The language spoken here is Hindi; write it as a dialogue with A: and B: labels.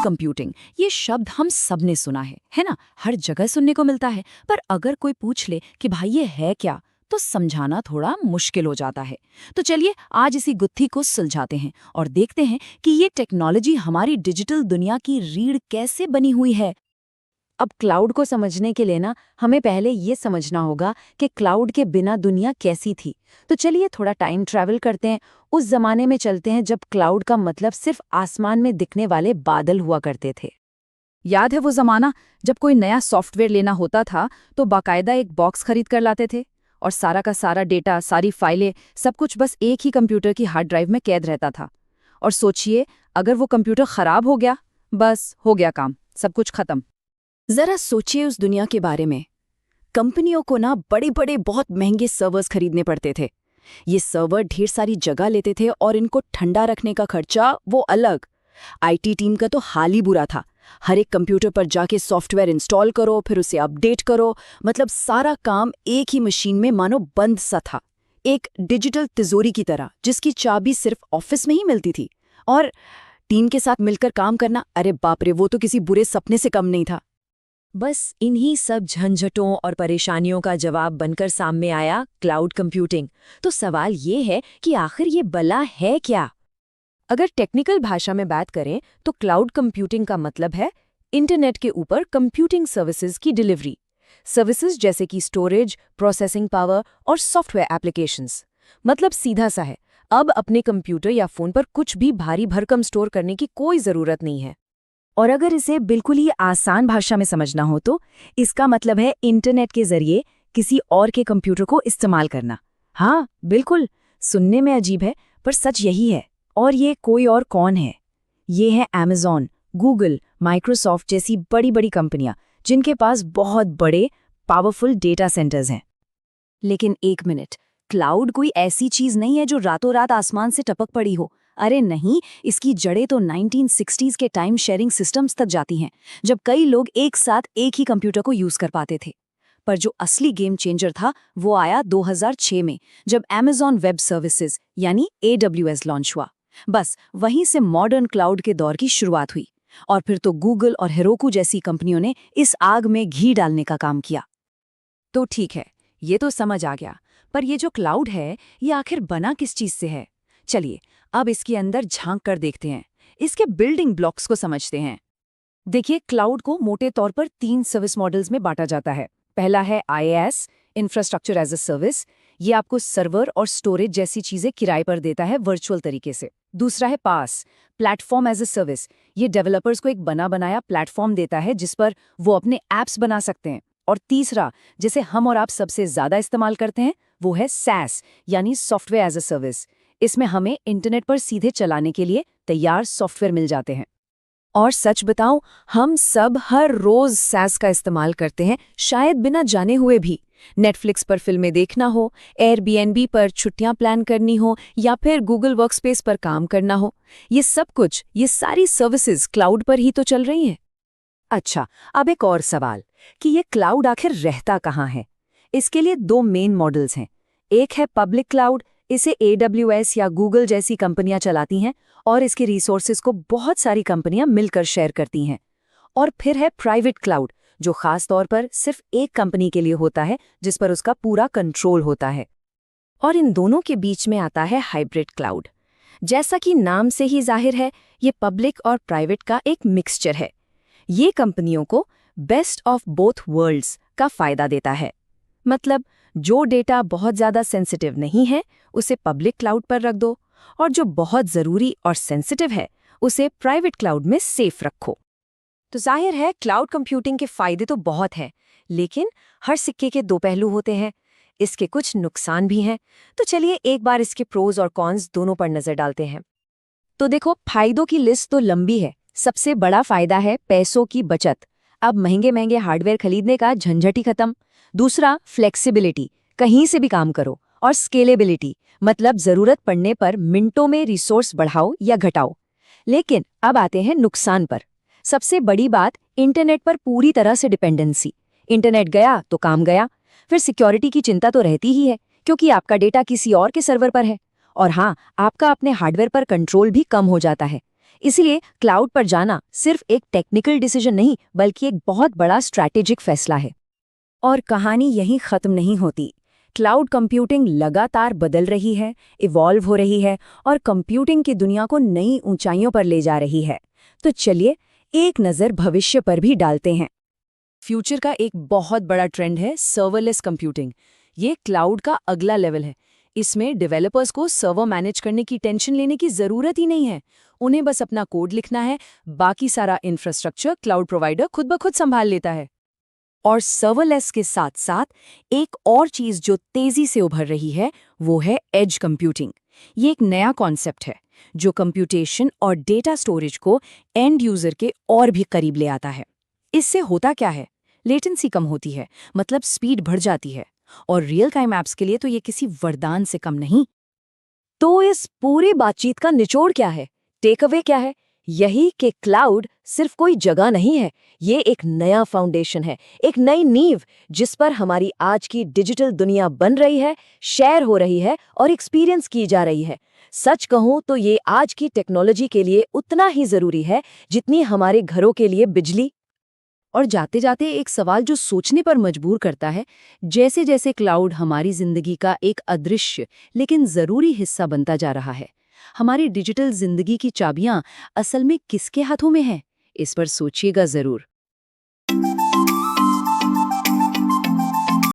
A: कंप्यूटिंग, ये शब्द हम सब ने सुना है ना? हर जगह सुनने को मिलता है। पर अगर कोई पूछ ले कि भाई ये है क्या, तो समझाना थोड़ा मुश्किल हो जाता है। तो चलिए आज इसी गुत्थी को सुलझाते हैं और देखते हैं कि ये टेक्नोलॉजी हमारी डिजिटल दुनिया की रीढ़ कैसे बनी हुई है।
B: अब क्लाउड को समझने के लिए ना हमें पहले ये समझना होगा कि क्लाउड के बिना दुनिया कैसी थी। तो चलिए थोड़ा टाइम ट्रैवल करते हैं, उस जमाने में चलते हैं जब क्लाउड का मतलब सिर्फ आसमान में दिखने वाले बादल हुआ करते थे।
A: याद है वो जमाना जब कोई नया सॉफ्टवेयर लेना होता था तो बाकायदा एक बॉक्स खरीद कर लाते थे और सारा का सारा डेटा, सारी फाइलें, सब कुछ बस एक ही कंप्यूटर की हार्ड ड्राइव में कैद रहता था। और सोचिए अगर वो कंप्यूटर खराब हो गया, बस हो गया काम, सब कुछ खत्म। जरा सोचिए उस दुनिया के बारे में। कंपनियों को ना बड़े बड़े बहुत महंगे सर्वर्स खरीदने पड़ते थे। ये सर्वर ढेर सारी जगह लेते थे और इनको ठंडा रखने का खर्चा वो अलग। आईटी टीम का तो हाल ही बुरा था। हर एक कंप्यूटर पर जाके सॉफ्टवेयर इंस्टॉल करो, फिर उसे अपडेट करो, मतलब सारा काम एक ही मशीन में मानो बंद सा था। एक डिजिटल तिजोरी की तरह जिसकी चाबी सिर्फ ऑफिस में ही मिलती थी। और टीम के साथ मिलकर काम करना, अरे बाप रे, वो तो किसी बुरे सपने से कम नहीं था।
B: बस इन्हीं सब झंझटों और परेशानियों का जवाब बनकर सामने आया क्लाउड कंप्यूटिंग। तो सवाल ये है कि आखिर ये भला है क्या? अगर टेक्निकल भाषा में बात करें तो क्लाउड कंप्यूटिंग का मतलब है इंटरनेट के ऊपर कंप्यूटिंग सर्विसेज की डिलीवरी। सर्विसेज जैसे कि स्टोरेज, प्रोसेसिंग पावर और सॉफ्टवेयर एप्लीकेशंस। मतलब सीधा सा है, अब अपने कंप्यूटर या फोन पर कुछ भी भारी भरकम स्टोर करने की कोई जरूरत नहीं है। और अगर इसे बिल्कुल ही आसान भाषा में समझना हो तो इसका मतलब है इंटरनेट के जरिए किसी और के कंप्यूटर को इस्तेमाल करना। हाँ बिल्कुल, सुनने में अजीब है पर सच यही है। और ये कोई और कौन है? ये है Amazon, गूगल, माइक्रोसॉफ्ट जैसी बड़ी बड़ी कंपनियां जिनके पास बहुत बड़े पावरफुल डेटा सेंटर्स हैं। लेकिन एक मिनट, क्लाउड कोई ऐसी चीज नहीं है जो रातों रात आसमान से टपक पड़ी हो। अरे नहीं, इसकी जड़ें तो 1960s के टाइम शेयरिंग सिस्टम्स तक जाती हैं, जब कई लोग एक साथ एक ही कंप्यूटर को यूज कर पाते थे। पर जो असली गेम चेंजर था वो आया 2006 में, जब Amazon वेब सर्विसेज यानी AWS लॉन्च हुआ। बस वहीं से मॉडर्न क्लाउड के दौर की शुरुआत हुई। और फिर तो गूगल और हेरोकू जैसी कंपनियों ने इस आग में घी डालने का काम किया। तो ठीक है, ये तो समझ आ गया, पर ये जो क्लाउड है ये आखिर बना किस चीज से है? चलिए अब इसके अंदर झांक कर देखते हैं, इसके बिल्डिंग ब्लॉक्स को समझते हैं। देखिए, क्लाउड को मोटे तौर पर 3 सर्विस मॉडल्स में बांटा जाता है। पहला है IaaS, infrastructure as a service. ये आपको सर्वर और स्टोरेज जैसी चीजें किराए पर देता है वर्चुअल तरीके से। दूसरा है PaaS, platform as a service. ये डेवलपर्स को एक बना बनाया प्लेटफॉर्म देता है जिस पर वो अपने ऐप्स बना सकते हैं। और तीसरा, जिसे हम और आप सबसे ज्यादा इस्तेमाल करते हैं, वो है SaaS यानी सॉफ्टवेयर एज अ सर्विस। इसमें हमें इंटरनेट पर सीधे चलाने के लिए तैयार सॉफ्टवेयर मिल जाते हैं। और सच बताऊं, हम सब हर रोज SaaS का इस्तेमाल करते हैं, शायद बिना जाने हुए भी। नेटफ्लिक्स पर फिल्में देखना हो, Airbnb पर छुट्टियां प्लान करनी हो या फिर गूगल वर्कस्पेस पर काम करना हो, ये सब कुछ, ये सारी सर्विसेज क्लाउड पर ही तो चल रही हैं। अच्छा, अब एक और सवाल कि ये क्लाउड आखिर रहता कहाँ है? इसके लिए 2 मेन मॉडल्स हैं। एक है पब्लिक क्लाउड, इसे AWS या गूगल जैसी कंपनियां चलाती हैं और इसके रिसोर्सेज को बहुत सारी कंपनियां मिलकर शेयर करती हैं। और फिर है प्राइवेट क्लाउड, जो खास तौर पर सिर्फ एक कंपनी के लिए होता है, जिस पर उसका पूरा कंट्रोल होता है। और इन दोनों के बीच में आता है हाइब्रिड क्लाउड। जैसा कि नाम से ही जाहिर है, ये पब्लिक और प्राइवेट का एक मिक्सचर है। ये कंपनियों को बेस्ट ऑफ बोथ वर्ल्ड्स का फायदा देता है। मतलब जो डेटा बहुत ज़्यादा सेंसिटिव नहीं है उसे पब्लिक क्लाउड पर रख दो, और जो बहुत ज़रूरी और सेंसिटिव है उसे प्राइवेट क्लाउड में सेफ रखो। तो जाहिर है क्लाउड कंप्यूटिंग के फायदे तो बहुत हैं, लेकिन हर सिक्के के 2 पहलू होते हैं। इसके कुछ नुकसान भी हैं। तो चलिए एक बार इसके प्रोज और कॉन्स दोनों पर नजर डालते हैं। तो देखो, फायदों की लिस्ट तो लंबी है। सबसे बड़ा फायदा है पैसों की बचत। अब महंगे महंगे हार्डवेयर खरीदने का झंझट ही खत्म। दूसरा, फ्लेक्सिबिलिटी, कहीं से भी काम करो। और स्केलेबिलिटी, मतलब जरूरत पड़ने पर मिनटों में रिसोर्स बढ़ाओ या घटाओ। लेकिन अब आते हैं नुकसान पर। सबसे बड़ी बात, इंटरनेट पर पूरी तरह से डिपेंडेंसी। इंटरनेट गया तो काम गया। फिर सिक्योरिटी की चिंता तो रहती ही है, क्योंकि आपका डेटा किसी और के सर्वर पर है। और हाँ, आपका अपने हार्डवेयर पर कंट्रोल भी कम हो जाता है। इसीलिए क्लाउड पर जाना सिर्फ एक टेक्निकल डिसीजन नहीं बल्कि एक बहुत बड़ा स्ट्रैटेजिक फैसला है। और कहानी यहीं खत्म नहीं होती। क्लाउड कंप्यूटिंग लगातार बदल रही है, इवॉल्व हो रही है और कंप्यूटिंग की दुनिया को नई ऊंचाइयों पर ले जा रही है। तो चलिए एक नज़र भविष्य पर भी डालते हैं।
A: फ्यूचर का एक बहुत बड़ा ट्रेंड है सर्वरलेस कंप्यूटिंग। ये क्लाउड का अगला लेवल है। इसमें डेवलपर्स को सर्वर मैनेज करने की टेंशन लेने की ज़रूरत ही नहीं है। उन्हें बस अपना कोड लिखना है, बाकी सारा इंफ्रास्ट्रक्चर क्लाउड प्रोवाइडर खुद ब खुद संभाल लेता है। और सर्वरलेस के साथ साथ एक और चीज़ जो तेज़ी से उभर रही है वो है एज कंप्यूटिंग। ये एक नया कॉन्सेप्ट है जो कंप्यूटेशन और डेटा स्टोरेज को एंड यूज़र के और भी करीब ले आता है। इससे होता क्या है? लेटेंसी कम होती है, मतलब स्पीड बढ़ जाती है। और रियल टाइम ऐप्स के लिए तो ये किसी वरदान से कम नहीं।
B: तो इस पूरी बातचीत का निचोड़ क्या है? टेक अवे क्या है? यही कि क्लाउड सिर्फ कोई जगह नहीं है, ये एक नया फाउंडेशन है, एक नई नींव जिस पर हमारी आज की डिजिटल दुनिया बन रही है, शेयर हो रही है और एक्सपीरियंस की जा रही है। सच कहूं तो ये आज की टेक्नोलॉजी के लिए उतना ही जरूरी है जितनी हमारे घरों के लिए बिजली।
A: और जाते जाते एक सवाल जो सोचने पर मजबूर करता है, जैसे जैसे क्लाउड हमारी जिंदगी का एक अदृश्य लेकिन जरूरी हिस्सा बनता जा रहा है, हमारी डिजिटल जिंदगी की चाबियां असल में किसके हाथों में हैं? इस पर सोचिएगा जरूर।